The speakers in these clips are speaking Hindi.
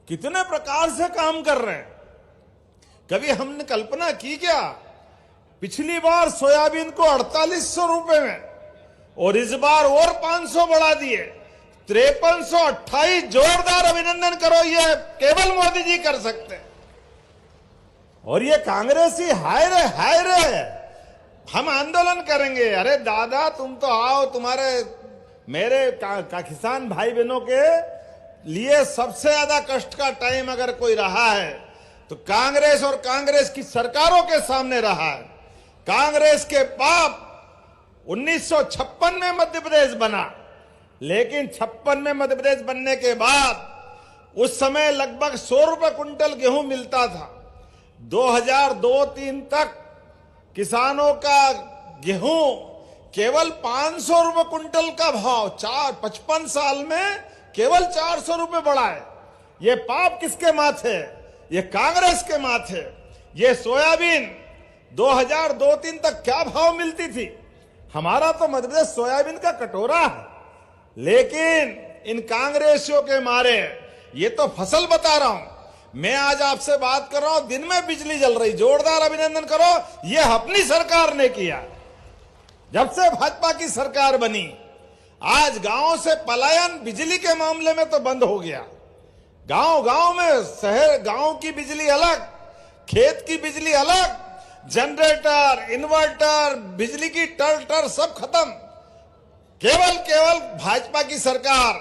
कितने प्रकार से काम कर रहे हैं। कभी हमने कल्पना की क्या? पिछली बार सोयाबीन को 4800 रुपए में और इस बार और 500 बढ़ा दिए, 5328। जोरदार अभिनंदन करो, ये केवल मोदी जी कर सकते हैं। और ये कांग्रेसी हाय रे हम आंदोलन करेंगे। अरे दादा तुम तो आओ, तुम्हारे मेरे किसान भाई बहनों के लिए सबसे ज्यादा कष्ट का टाइम अगर कोई रहा है तो कांग्रेस और कांग्रेस की सरकारों के सामने रहा है। कांग्रेस के पाप 1956 में मध्य प्रदेश बना, लेकिन 56 में मध्य प्रदेश बनने के बाद उस समय लगभग 100 रुपए कुंटल गेहूं मिलता था। 2002-03 तक किसानों का गेहूं केवल 500 रुपए कुंटल का भाव, 55 साल में केवल 400 रुपए बढ़ा है। ये पाप किसके माथे? ये कांग्रेस के माथे। ये सोयाबीन 2002-03 तक क्या भाव मिलती थी? हमारा तो मध्य प्रदेश सोयाबीन का कटोरा है, लेकिन इन कांग्रेसियों के मारे ये तो फसल बता रहा हूं मैं। आज आपसे बात कर रहा हूं, दिन में बिजली जल रही। जोरदार अभिनंदन करो, ये अपनी सरकार ने किया। जब से भाजपा की सरकार बनी, आज गांव से पलायन बिजली के मामले में तो बंद हो गया। गांव गांव में, शहर गांव की बिजली अलग, खेत की बिजली अलग, जनरेटर, इन्वर्टर, बिजली की टर सब खत्म। केवल भाजपा की सरकार,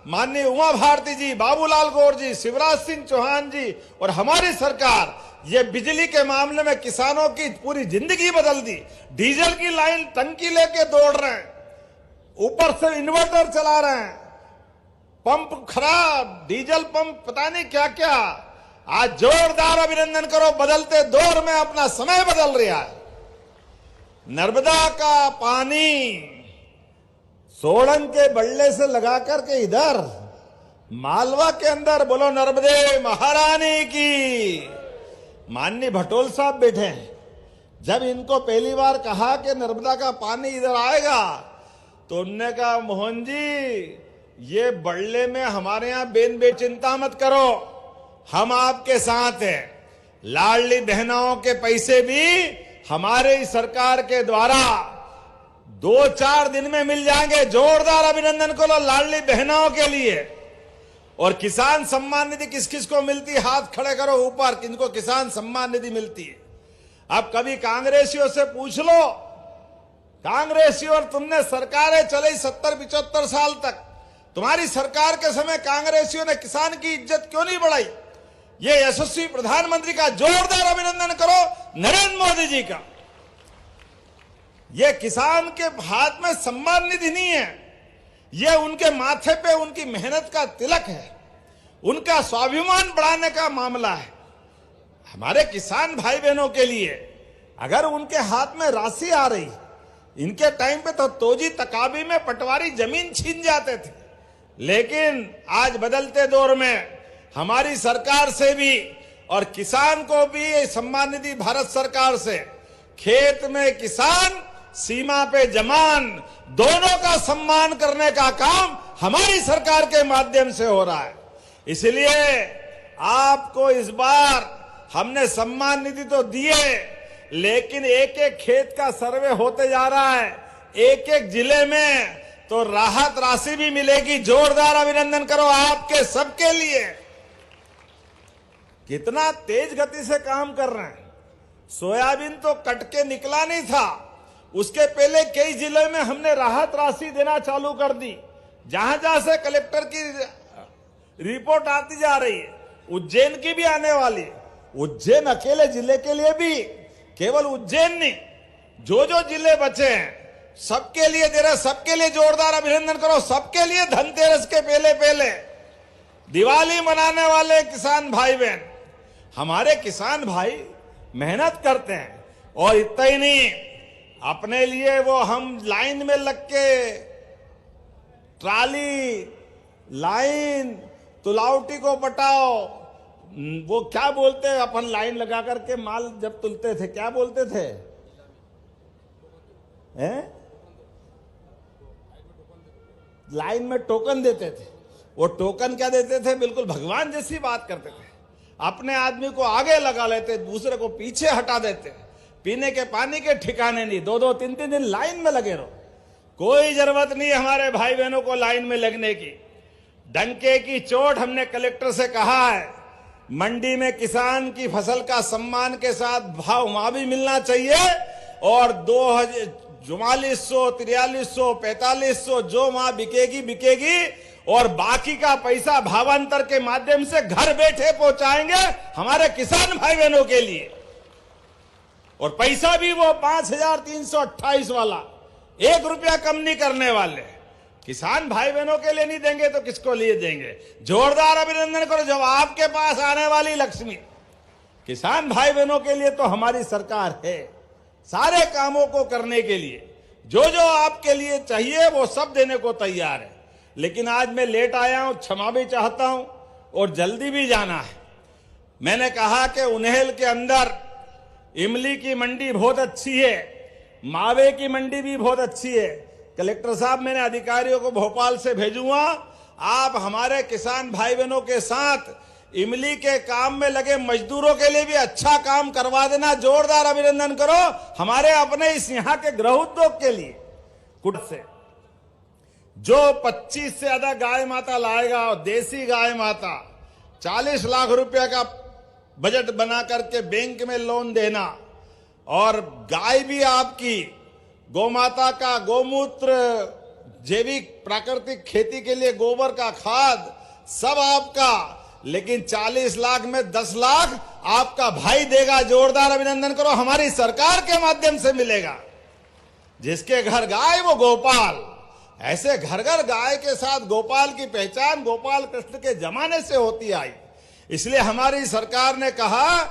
माननीय उमा भारती जी, बाबूलाल गौर जी, शिवराज सिंह चौहान जी और हमारी सरकार, ये बिजली के मामले में किसानों की पूरी जिंदगी बदल दी। डीजल की लाइन टंकी लेके दौड़ रहे हैं, ऊपर से इन्वर्टर चला रहे हैं, पंप खराब, डीजल पंप पता नहीं क्या क्या। आज जोरदार अभिनंदन करो, बदलते दौर में अपना समय बदल रहा है। नर्मदा का पानी सोलन के बल्ले से लगा करके इधर मालवा के अंदर, बोलो नर्मदे महारानी की। माननीय भटोल साहब बैठे हैं। जब इनको पहली बार कहा कि नर्मदा का पानी इधर आएगा तो उन्होंने कहा, मोहन जी ये बल्ले में हमारे यहां बेन चिंता मत करो, हम आपके साथ हैं। लाडली बहनों के पैसे भी हमारे सरकार के द्वारा 2-4 दिन में मिल जाएंगे। जोरदार अभिनंदन करो लाडली बहनों के लिए। और किसान सम्मान निधि किस किस को मिलती है? हाथ खड़े करो ऊपर, किनको किसान सम्मान निधि मिलती है। अब कभी कांग्रेसियों से पूछ लो, कांग्रेसियों और तुमने सरकारें चलाई 70-75 साल तक, तुम्हारी सरकार के समय कांग्रेसियों ने किसान की इज्जत क्यों नहीं बढ़ाई? ये यशस्वी प्रधानमंत्री का जोरदार अभिनंदन करो, नरेंद्र मोदी जी का। ये किसान के हाथ में सम्मान निधि नहीं है, ये उनके माथे पे उनकी मेहनत का तिलक है, उनका स्वाभिमान बढ़ाने का मामला है। हमारे किसान भाई बहनों के लिए अगर उनके हाथ में राशि आ रही, इनके टाइम पे तो तोजी तकाबी में पटवारी जमीन छीन जाते थे, लेकिन आज बदलते दौर में हमारी सरकार से भी और किसान को भी सम्मान निधि भारत सरकार से, खेत में किसान सीमा पे जवान, दोनों का सम्मान करने का काम हमारी सरकार के माध्यम से हो रहा है। इसलिए आपको इस बार हमने सम्मान निधि तो दिए, लेकिन एक एक खेत का सर्वे होते जा रहा है, एक एक जिले में तो राहत राशि भी मिलेगी। जोरदार अभिनंदन करो आपके सबके लिए। कितना तेज गति से काम कर रहे हैं। सोयाबीन तो कट के निकला नहीं था, उसके पहले कई जिलों में हमने राहत राशि देना चालू कर दी। जहां जहां से कलेक्टर की रिपोर्ट आती जा रही है, उज्जैन की भी आने वाली है। उज्जैन अकेले जिले के लिए भी, केवल उज्जैन नहीं, जो जिले बचे हैं सबके लिए दे रहे। सबके लिए जोरदार अभिनंदन करो, सबके लिए धनतेरस के पहले दिवाली मनाने वाले किसान भाई बहन, हमारे किसान भाई मेहनत करते हैं। और इतना ही नहीं, अपने लिए वो हम लाइन में लग के ट्राली, लाइन, तुलावटी को पटाओ, वो क्या बोलते हैं, अपन लाइन लगा करके माल जब तुलते थे क्या बोलते थे? हैं? लाइन में टोकन देते थे। वो टोकन क्या देते थे, बिल्कुल भगवान जैसी बात करते थे। अपने आदमी को आगे लगा लेते, दूसरे को पीछे हटा देते। पीने के पानी के ठिकाने नहीं, 2-2, 3-3 दिन लाइन में लगे रहो। कोई जरूरत नहीं हमारे भाई बहनों को लाइन में लगने की। डंके की चोट हमने कलेक्टर से कहा है, मंडी में किसान की फसल का सम्मान के साथ भाव वहां भी मिलना चाहिए, और 4400, 4300, 4500 जो वहां बिकेगी, और बाकी का पैसा भावांतर के माध्यम से घर बैठे पहुंचाएंगे हमारे किसान भाई बहनों के लिए। और पैसा भी वो 5328 वाला, 1 रुपया कम नहीं करने वाले। किसान भाई बहनों के लिए नहीं देंगे तो किसको लिए देंगे? जोरदार अभिनंदन करो जब आपके पास आने वाली लक्ष्मी। किसान भाई बहनों के लिए तो हमारी सरकार है, सारे कामों को करने के लिए जो जो आपके लिए चाहिए वो सब देने को तैयार है। लेकिन आज मैं लेट आया हूं, क्षमा भी चाहता हूं, और जल्दी भी जाना है। मैंने कहा कि उन्हेल के अंदर इमली की मंडी बहुत अच्छी है, मावे की मंडी भी बहुत अच्छी है। कलेक्टर साहब, मैंने अधिकारियों को भोपाल से भेजूंगा, आप हमारे किसान भाई बहनों के साथ इमली के काम में लगे मजदूरों के लिए भी अच्छा काम करवा देना। जोरदार अभिनंदन करो हमारे अपने इस यहाँ के गृह उद्योग के लिए। कुट से जो 25 से ज्यादा गाय माता लाएगा, और देसी गाय माता 40 लाख रुपए का बजट बना करके बैंक में लोन देना, और गाय भी आपकी, गौमाता का गोमूत्र, जैविक प्राकृतिक खेती के लिए गोबर का खाद सब आपका, लेकिन 40 लाख में 10 लाख आपका भाई देगा। जोरदार अभिनंदन करो, हमारी सरकार के माध्यम से मिलेगा। जिसके घर गाय वो गोपाल। ऐसे घर घर गाय के साथ गोपाल की पहचान गोपाल कृष्ण के जमाने से होती आई। इसलिए हमारी सरकार ने कहा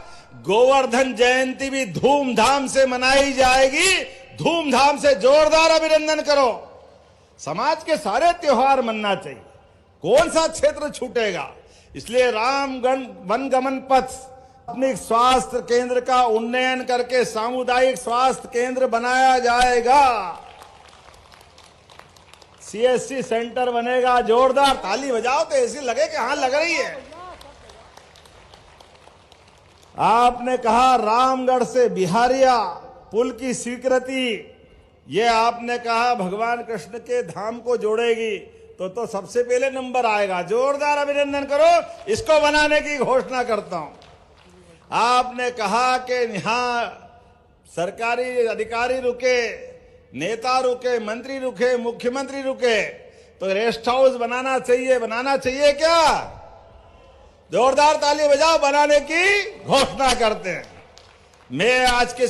गोवर्धन जयंती भी धूमधाम से मनाई जाएगी। धूमधाम से जोरदार अभिनंदन करो। समाज के सारे त्योहार मनना चाहिए, कौन सा क्षेत्र छूटेगा। इसलिए रामगण वनगमन पथ प्राथमिक स्वास्थ्य केंद्र का उन्नयन करके सामुदायिक स्वास्थ्य केंद्र बनाया जाएगा। सीएससी सेंटर बनेगा। जोरदार ताली बजाओ तो ऐसी लगे कि हां लग रही है। आपने कहा रामगढ़ से बिहारिया पुल की स्वीकृति, ये आपने कहा भगवान कृष्ण के धाम को जोड़ेगी, तो सबसे पहले नंबर आएगा। जोरदार अभिनंदन करो, इसको बनाने की घोषणा करता हूं। आपने कहा कि यहां सरकारी अधिकारी रुके, नेता रुके, मंत्री रुके, मुख्यमंत्री रुके, तो रेस्ट हाउस बनाना चाहिए क्या? जोरदार ताली बजाओ, बनाने की घोषणा करते हैं। मैं आज के